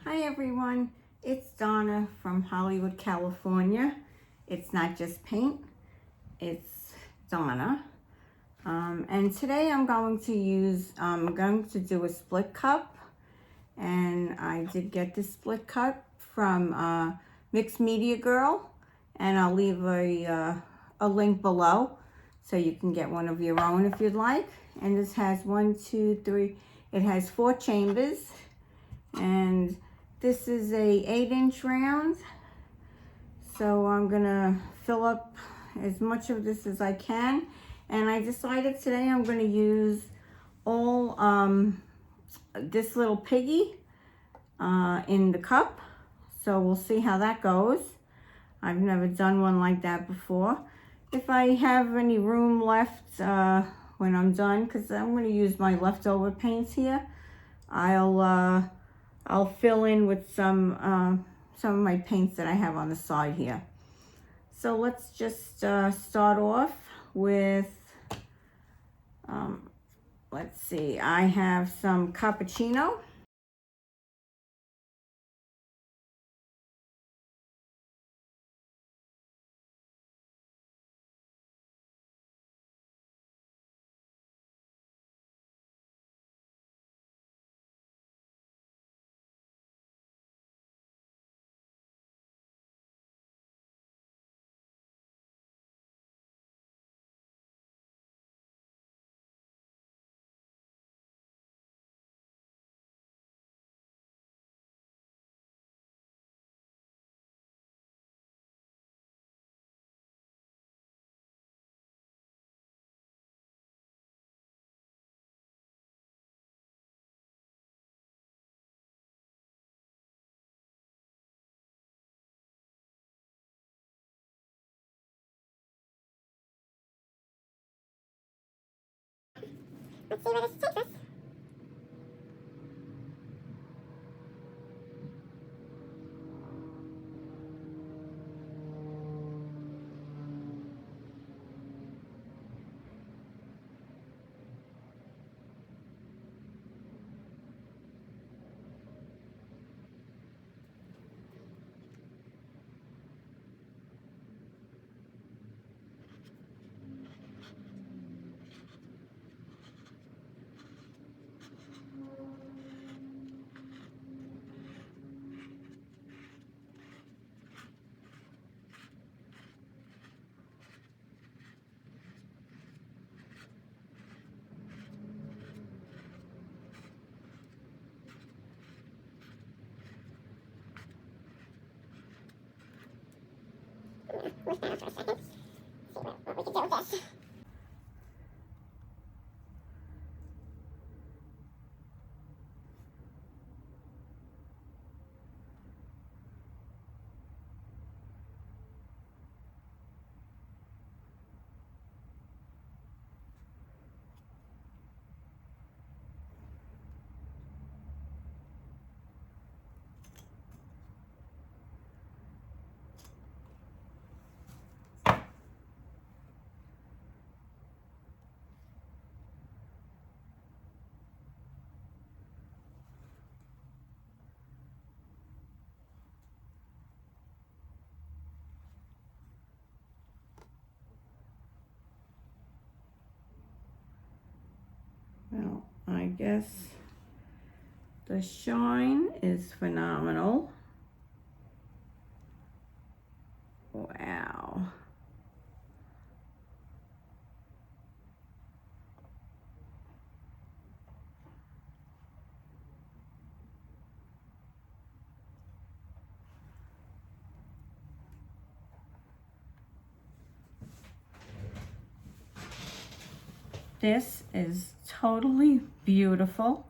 Hi everyone, it's Donna from Hollywood, California. It's not just paint, it's Donna. And today I'm going to do a split cup. And I did get this split cup from Mixed Media Girl. And I'll leave a link below so you can get one of your own if you'd like. And this has it has 4 chambers. And this is a 8-inch round, so I'm gonna fill up as much of this as I can. And I decided today I'm gonna use all This Little Piggy in the cup, so we'll see how that goes. I've never done one like that before. If I have any room left when I'm done, because I'm gonna use my leftover paints here, I'll fill in with some of my paints that I have on the side here. So let's just start off with, let's see, I have some cappuccino. Let's see where this takes us. We'll stand for a second. See what we can do with this. Well, I guess the shine is phenomenal. Wow. This is totally beautiful.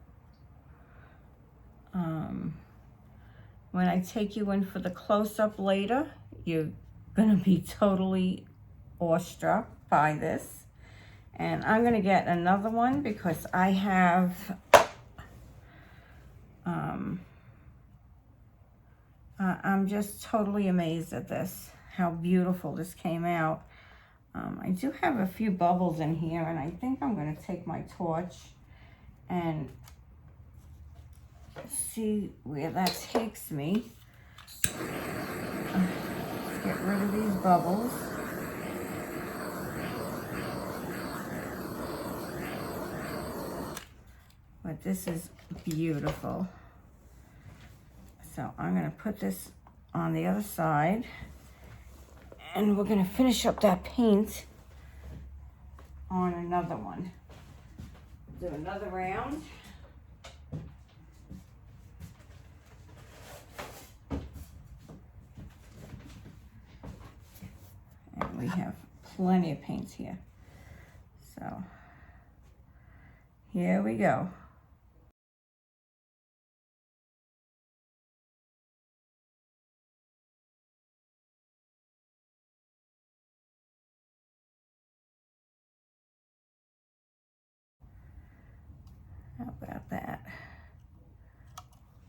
When I take you in for the close-up later, you're gonna be totally awestruck by this. And I'm gonna get another one because I have, I'm just totally amazed at this, how beautiful this came out. I do have a few bubbles in here, and I think I'm gonna take my torch and see where that takes me. Let's get rid of these bubbles. But this is beautiful. So I'm gonna put this on the other side, and we're gonna finish up that paint on another one. Do another round. And we have plenty of paints here. So here we go. How about that?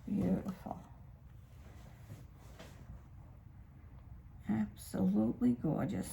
Beautiful. Absolutely gorgeous.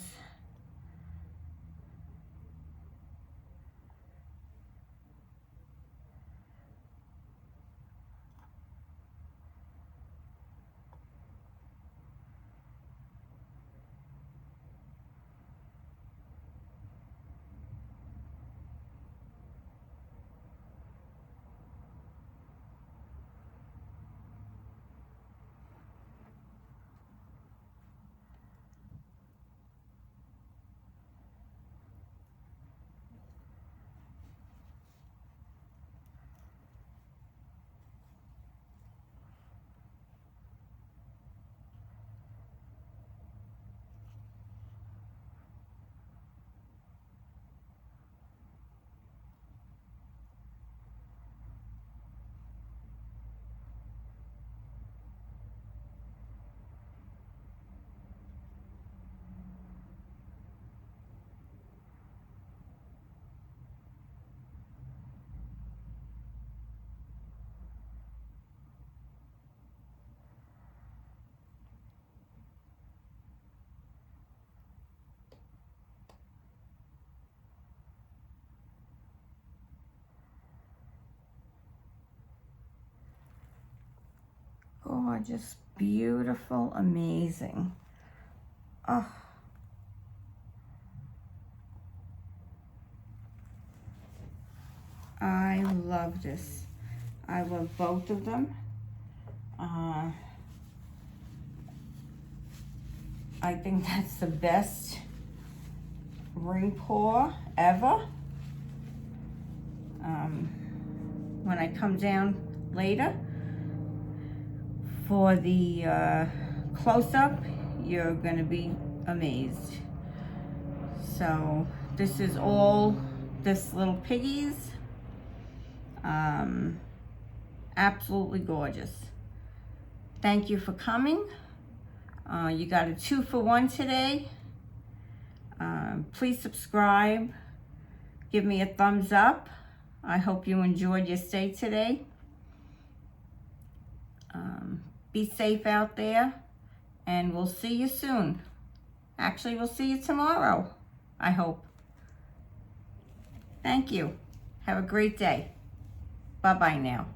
Gorgeous, beautiful, amazing. Oh. I love this. I love both of them. I think that's the best ring pour ever. When I come down later for the close-up, you're gonna be amazed. So this is all This Little Piggies. Absolutely gorgeous. Thank you for coming. You got a 2-for-1 today. Please subscribe. Give me a thumbs up. I hope you enjoyed your stay today. Be safe out there, and we'll see you soon. Actually, we'll see you tomorrow, I hope. Thank you. Have a great day. Bye-bye now.